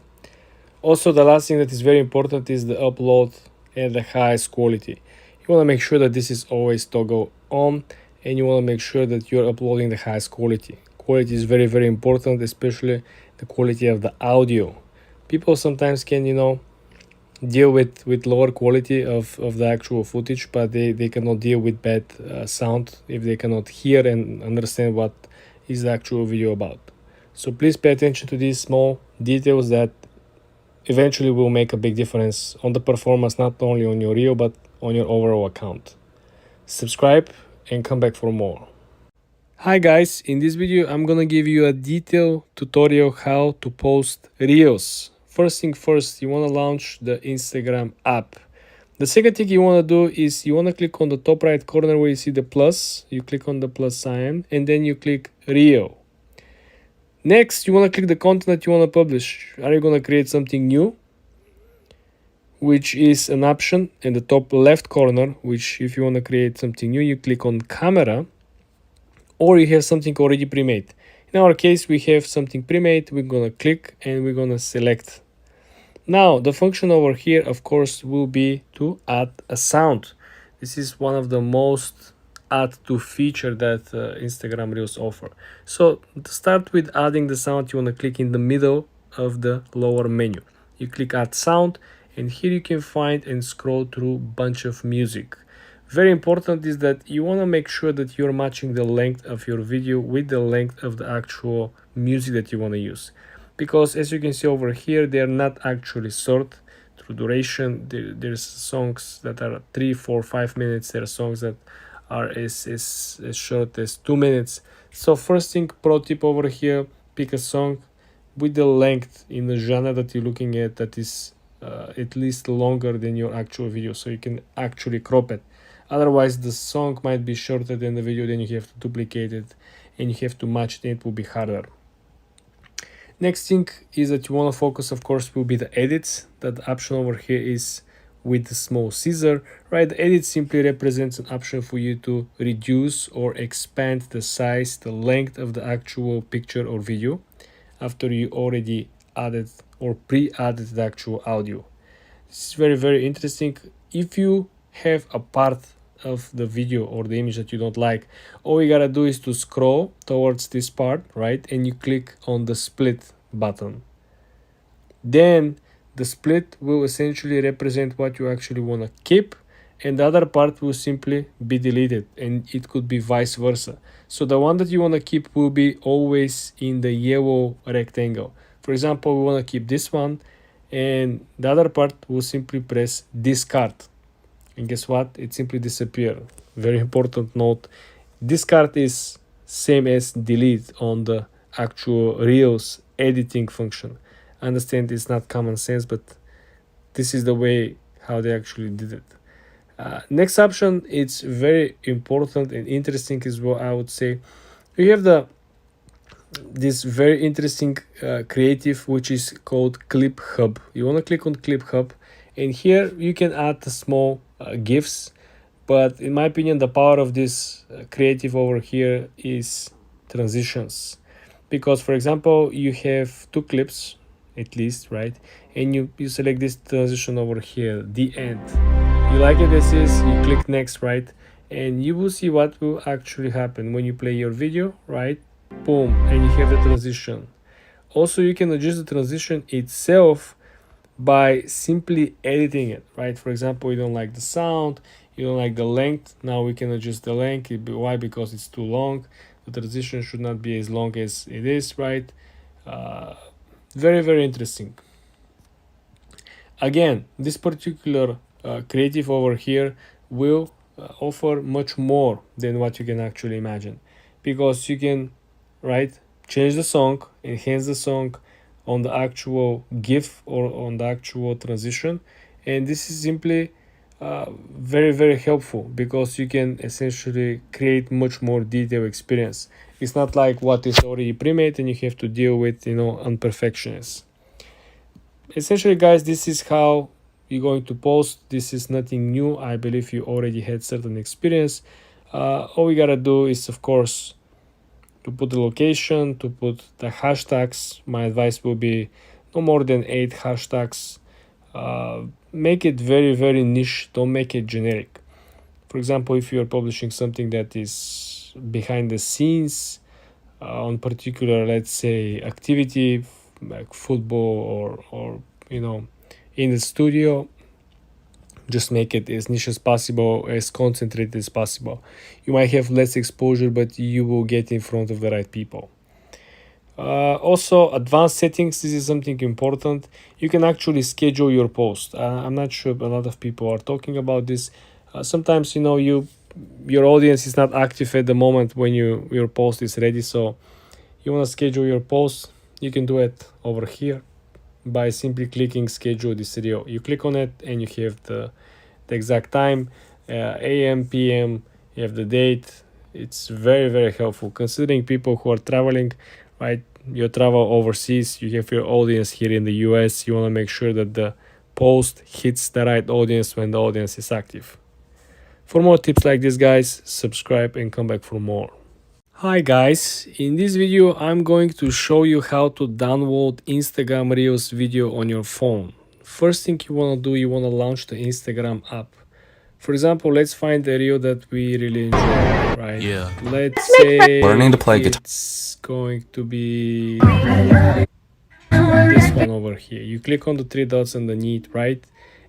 A: Also, the last thing that is very important is the upload at the highest quality. You want to make sure that this is always toggle on, and you want to make sure that you're uploading the highest quality. Quality is very, very important, especially the quality of the audio. People sometimes can, deal with lower quality of the actual footage, but they cannot deal with bad sound if they cannot hear and understand what is the actual video about. So please pay attention to these small details that eventually will make a big difference on the performance, not only on your reel but on your overall account. Subscribe and come back for more. Hi guys, in this video I'm gonna give you a detailed tutorial how to post reels. First thing first, you wanna launch the Instagram app. The second thing you wanna do is you wanna click on the top right corner where you see the plus, you click on the plus sign and then you click reel. Next, you wanna click the content that you wanna publish. Are you gonna create something new? Which is an option in the top left corner, which if you wanna create something new, you click on camera, or you have something already pre-made. In our case, we have something pre-made. We're gonna click and we're gonna select. Now, the function over here, of course, will be to add a sound. This is one of the most add to feature that Instagram Reels offer. So to start with adding the sound, you wanna click in the middle of the lower menu. You click add sound, and here you can find and scroll through a bunch of music. Very important is that you want to make sure that you're matching the length of your video with the length of the actual music that you want to use, because as you can see over here, they are not actually short through duration. There's songs that are 3, 4, 5 minutes. There are songs that are as short as 2 minutes. So first thing, pro tip over here, pick a song with the length in the genre that you're looking at that is at least longer than your actual video, so you can actually crop it. Otherwise, the song might be shorter than the video, then you have to duplicate it and you have to match it, and it will be harder. Next thing is that you want to focus, of course, will be the edits. That option over here is with the small scissor, right? The edit simply represents an option for you to reduce or expand the size, the length of the actual picture or video after you already added or pre-added the actual audio. This is very, very interesting. If you have a part of the video or the image that you don't like, all you gotta do is to scroll towards this part, right, and you click on the split button. Then the split will essentially represent what you actually want to keep, and the other part will simply be deleted, and it could be vice versa. So the one that you want to keep will be always in the yellow rectangle. For example, we want to keep this one, and the other part will simply press discard, and guess what, it simply disappears. Very important note, discard is same as delete on the actual Reels editing function. I understand it's not common sense, but this is the way how they actually did it. Next option, it's very important and interesting as well, I would say. You have this very interesting creative, which is called Clip Hub. You want to click on Clip Hub, and here you can add the small GIFs, but in my opinion, the power of this creative over here is transitions. Because, for example, you have 2 clips at least, right, and you select this transition over here, the end. You like it as is, you click next, right, and you will see what will actually happen when you play your video, right, boom, and you have the transition. Also, you can adjust the transition itself by simply editing it, right? For example, you don't like the sound, you don't like the length, now we can adjust the length. Why? Because it's too long. The transition should not be as long as it is, right? Very, very interesting. Again, this particular creative over here will offer much more than what you can actually imagine, because you can, right, change the song, enhance the song on the actual gif or on the actual transition. And this is simply very helpful, because you can essentially create much more detailed experience. It's not like what is already pre-made and you have to deal with, imperfections. Essentially, guys, this is how you're going to post. This is nothing new. I believe you already had certain experience. All we gotta do is, of course, to put the location, to put the hashtags. My advice will be no more than 8 hashtags. Make it very niche. Don't make it generic. For example, if you are publishing something that is behind the scenes on particular, let's say, activity like football or in the studio, just make it as niche as possible, as concentrated as possible. You might have less exposure, but you will get in front of the right people. Also, advanced settings. This is something important. You can actually schedule your post. I'm not sure a lot of people are talking about this. Sometimes your audience is not active at the moment when your post is ready, so you want to schedule your post. You can do it over here by simply clicking schedule this reel. You click on it and you have the exact time, AM, PM, you have the date. It's very helpful, considering people who are traveling, right? You travel overseas, you have your audience here in the US. You want to make sure that the post hits the right audience when the audience is active. For more tips like this, guys, subscribe and come back for more. Hi guys, in this video I'm going to show you how to download Instagram Reels video on your phone. First thing you want to do, you want to launch the Instagram app. For example, let's find a reel that we really enjoy, right?
C: Yeah.
A: Let's say
C: Learning to play guitar.
A: it's going to be this one over here. You click on the 3 dots underneath, right?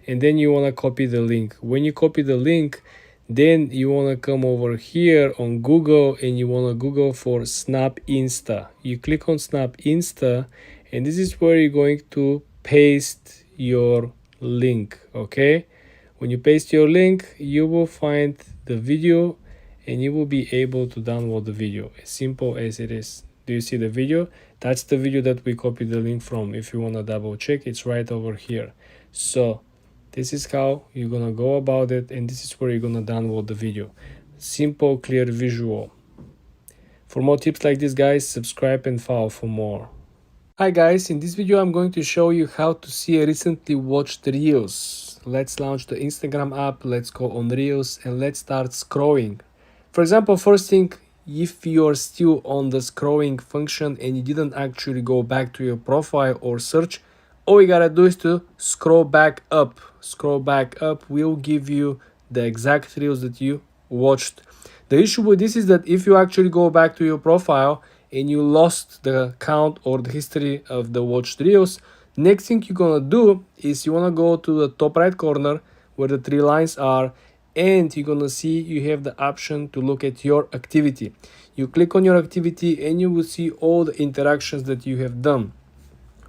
A: And then you want to copy the link. When you copy the link, then you want to come over here on Google and you want to Google for Snap Insta. You click on Snap Insta and this is where you're going to paste your link, okay? When you paste your link, you will find the video and you will be able to download the video, as simple as it is. Do you see the video? That's the video that we copied the link from. If you want to double check, it's right over here. So this is how you're gonna go about it, and this is where you're gonna download the video. Simple, clear visual. For more tips like this, guys, subscribe and follow for more. Hi guys, in this video I'm going to show you how to see recently watched reels. Let's launch the Instagram app, let's go on Reels and let's start scrolling. For example, first thing, if you're still on the scrolling function and you didn't actually go back to your profile or search, all you gotta do is to scroll back up. Scroll back up will give you the exact reels that you watched. The issue with this is that if you actually go back to your profile and you lost the count or the history of the watched reels, next thing you're gonna do is you wanna go to the top right corner where the 3 lines are, and you're gonna see you have the option to look at your activity. You click on your activity and you will see all the interactions that you have done.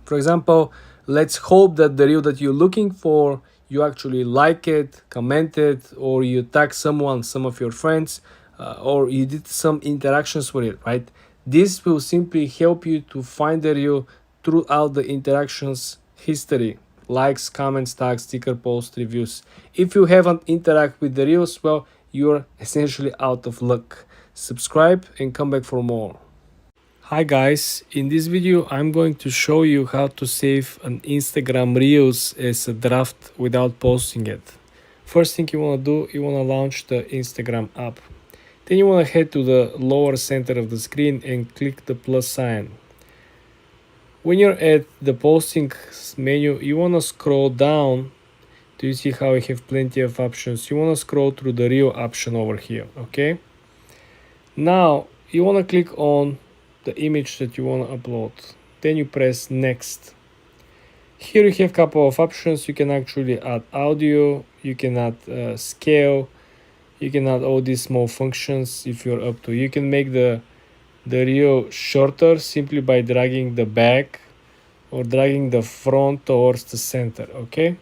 A: For example, let's hope that the reel that you're looking for, you actually like it, comment it, or you tag someone, some of your friends, or you did some interactions with it, right? This will simply help you to find the reel throughout the interactions history, likes, comments, tags, sticker posts, reviews. If you haven't interact with the reels, well, you're essentially out of luck. Subscribe and come back for more. Hi guys, in this video I'm going to show you how to save an Instagram Reels as a draft without posting it. First thing you want to do, you want to launch the Instagram app. Then you want to head to the lower center of the screen and click the plus sign. When you're at the posting menu, you want to scroll down. Do you see how I have plenty of options? You want to scroll through the Reel option over here, okay? Now you want to click on the image that you want to upload. Then you press next. Here you have a couple of options. You can actually add audio, you can add scale, you can add all these small functions if you're up to. You can make the reel shorter simply by dragging the back or dragging the front towards the center, okay?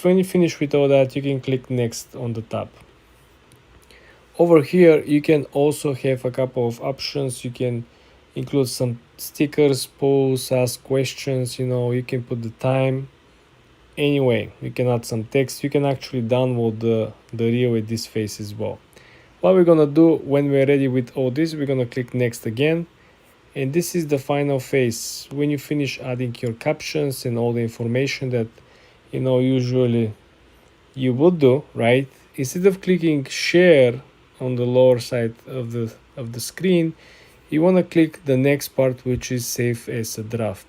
A: When you finish with all that, you can click next on the top. Over here you can also have a couple of options. You can include some stickers, polls, ask questions, you can put the time. Anyway, you can add some text. You can actually download the reel with this face as well. What we're gonna do when we're ready with all this, we're gonna click next again, and this is the final phase. When you finish adding your captions and all the information that usually you would do, right? Instead of clicking share on the lower side of the screen, you want to click the next part, which is save as a draft.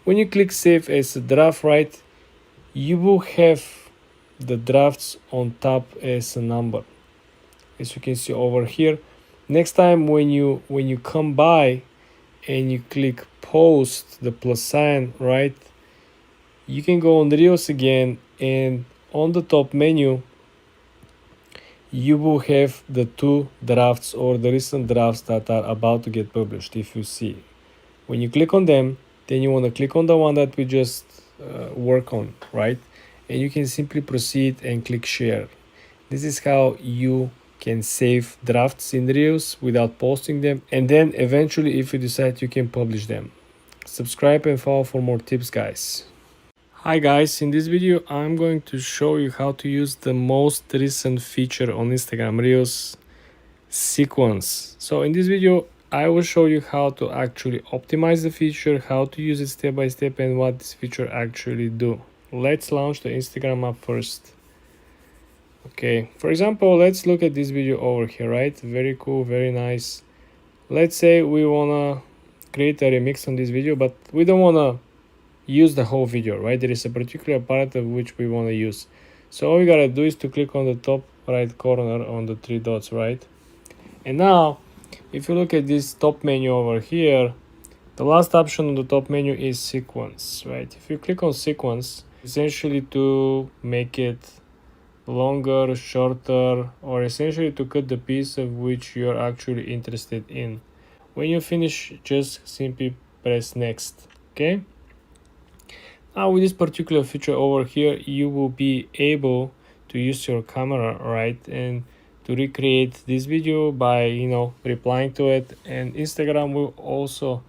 A: When you click save as a draft, right, you will have the drafts on top as a number, as you can see over here. Next time when you come by and you click post, the plus sign, right, you can go on the reels again, and on the top menu you will have the two drafts or the recent drafts that are about to get published. If you see, when you click on them, then you want to click on the one that we just work on, right? And you can simply proceed and click share. This is how you can save drafts in reels without posting them, and then eventually, if you decide, you can publish them. Subscribe and follow for more tips, guys. Hi guys, in this video I'm going to show you how to use the most recent feature on Instagram Reels, sequence. So in this video I will show you how to actually optimize the feature, how to use it step by step, and what this feature actually do. Let's launch the Instagram app first. Okay, for example, let's look at this video over here, right? Very cool, very nice. Let's say we wanna create a remix on this video, but we don't wanna use the whole video, right? There is a particular part of which we want to use. So all we gotta do is to click on the top right corner on the three dots, right? And now if you look at this top menu over here, the last option on the top menu is sequence, right? If you click on sequence, essentially to make it longer, shorter, or essentially to cut the piece of which you're actually interested in. When you finish, just simply press next. Okay, now with this particular feature over here, you will be able to use your camera, right, and to recreate this video by replying to it. And Instagram will also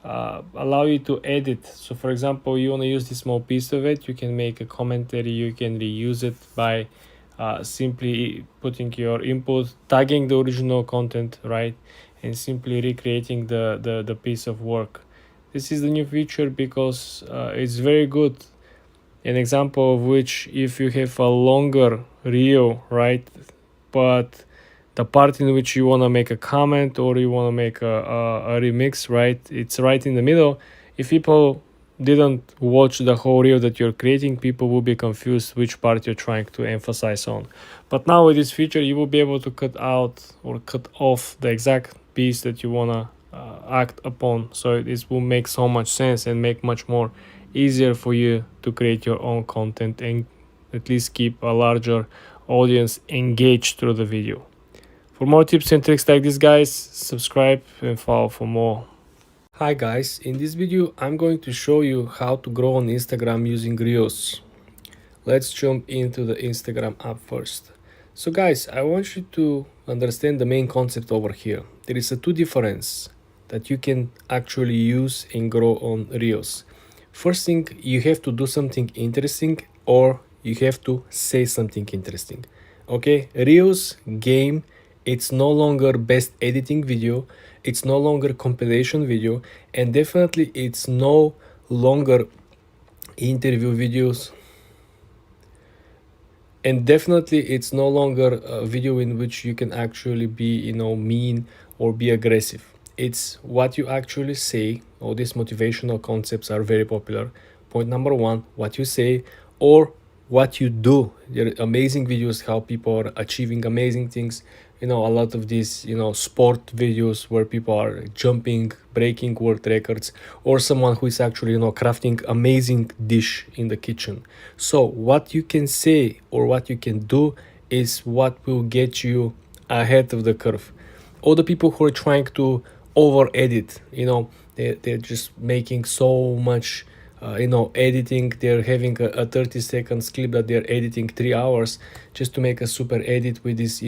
A: allow you to edit. So for example, you want to use this small piece of it, you can make a commentary, you can reuse it by simply putting your input, tagging the original content, right, and simply recreating the piece of work. This is the new feature because it's very good. An example of which, if you have a longer reel, right, but the part in which you want to make a comment or you want to make a remix, right, it's right in the middle. If people didn't watch the whole reel that you're creating, people will be confused which part you're trying to emphasize on. But now with this feature, you will be able to cut out or cut off the exact piece that you want to act upon. So this will make so much sense and make much more easier for you to create your own content and at least keep a larger audience engaged through the video. For more tips and tricks like this, guys, subscribe and follow for more. Hi guys, in this video I'm going to show you how to grow on Instagram using Reels. Let's jump into the Instagram app first. So guys, I want you to understand the main concept over here. There is a two difference that you can actually use and grow on Reels. First thing, you have to do something interesting or you have to say something interesting. Okay, Reels game, it's no longer best editing video, it's no longer compilation video, and definitely it's no longer interview videos, and definitely it's no longer a video in which you can actually be mean or be aggressive. It's what you actually say. All these motivational concepts are very popular. Point number one, what you say or what you do. There are amazing videos how people are achieving amazing things. A lot of these sport videos where people are jumping, breaking world records, or someone who is actually crafting amazing dish in the kitchen. So what you can say or what you can do is what will get you ahead of the curve. All the people who are trying to over edit, they're just making so much editing. They're having a 30 seconds clip that they're editing 3 hours just to make a super edit with these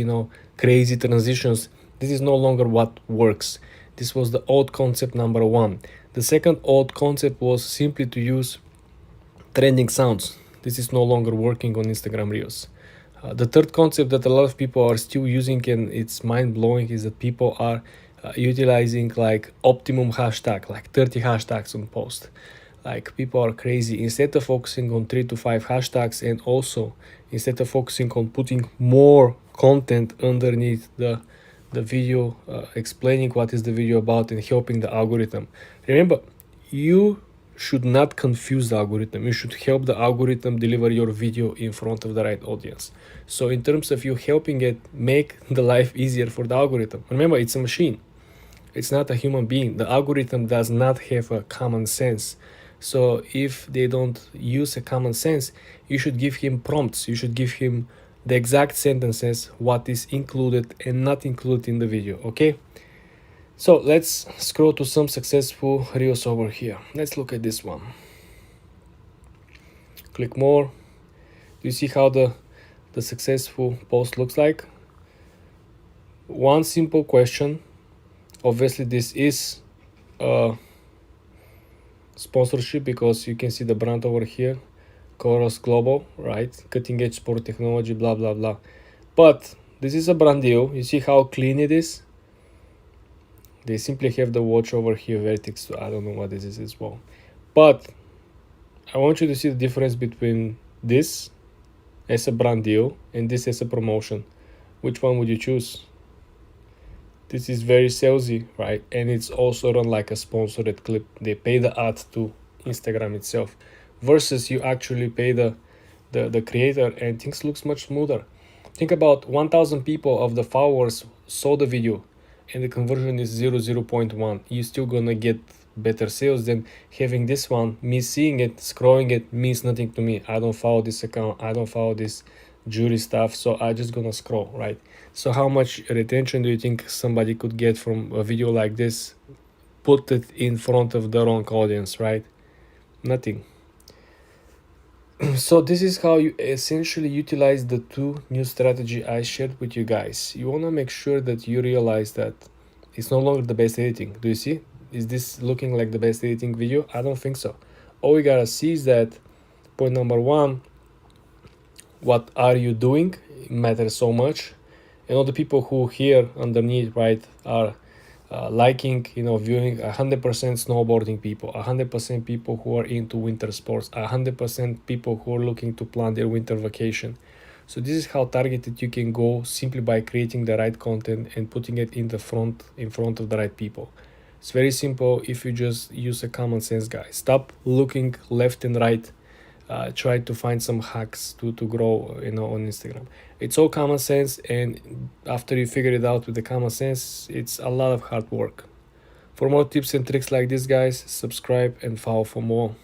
A: crazy transitions. This is no longer what works. This was the old concept number one. The second old concept was simply to use trending sounds. This is no longer working on Instagram Reels. The third concept that a lot of people are still using, and it's mind-blowing, is that people are utilizing like optimum hashtag, like 30 hashtags on post. Like, people are crazy. Instead of focusing on 3 to 5 hashtags, and also instead of focusing on putting more content underneath the video, explaining what is the video about and helping the algorithm. Remember, you should not confuse the algorithm. You should help the algorithm deliver your video in front of the right audience. So in terms of you helping it make the life easier for the algorithm, remember, it's a machine. It's not a human being. The algorithm does not have a common sense. So if they don't use a common sense, you should give him prompts. You should give him the exact sentences, what is included and not included in the video, okay? So let's scroll to some successful reels over here. Let's look at this one. Click more. Do you see how the successful post looks like? One simple question. Obviously this is a sponsorship because you can see the brand over here, Chorus Global, right? Cutting edge sport technology, blah blah blah. But this is a brand deal. You see how clean it is? They simply have the watch over here, Vertex. I don't know what this is as well. But I want you to see the difference between this as a brand deal and this as a promotion. Which one would you choose? This is very salesy, right? And it's also run like a sponsored clip. They pay the ad to Instagram itself, versus you actually pay the creator, and things looks much smoother. Think about 1,000 people of the followers saw the video and the conversion is 0.1. You're still gonna get better sales than having this one. Me seeing it, scrolling it means nothing to me. I don't follow this account, I don't follow this jury stuff, so I just gonna scroll, right? So how much retention do you think somebody could get from a video like this? Put it in front of the wrong audience, right? Nothing. So this is how you essentially utilize the two new strategy I shared with you guys. You want to make sure that you realize that it's no longer the best editing. Do you see? Is this looking like the best editing video? I don't think so. All we gotta see is that point number one, what are you doing matters so much. And all the people who here underneath, right, are liking, viewing 100% snowboarding people, 100% people who are into winter sports, 100% people who are looking to plan their winter vacation. So this is how targeted you can go, simply by creating the right content and putting it in front of the right people. It's very simple if you just use a common sense, guys. Stop looking left and right. Try to find some hacks to grow on Instagram. It's all common sense, and after you figure it out with the common sense, it's a lot of hard work. For more tips and tricks like this, guys, subscribe and follow for more.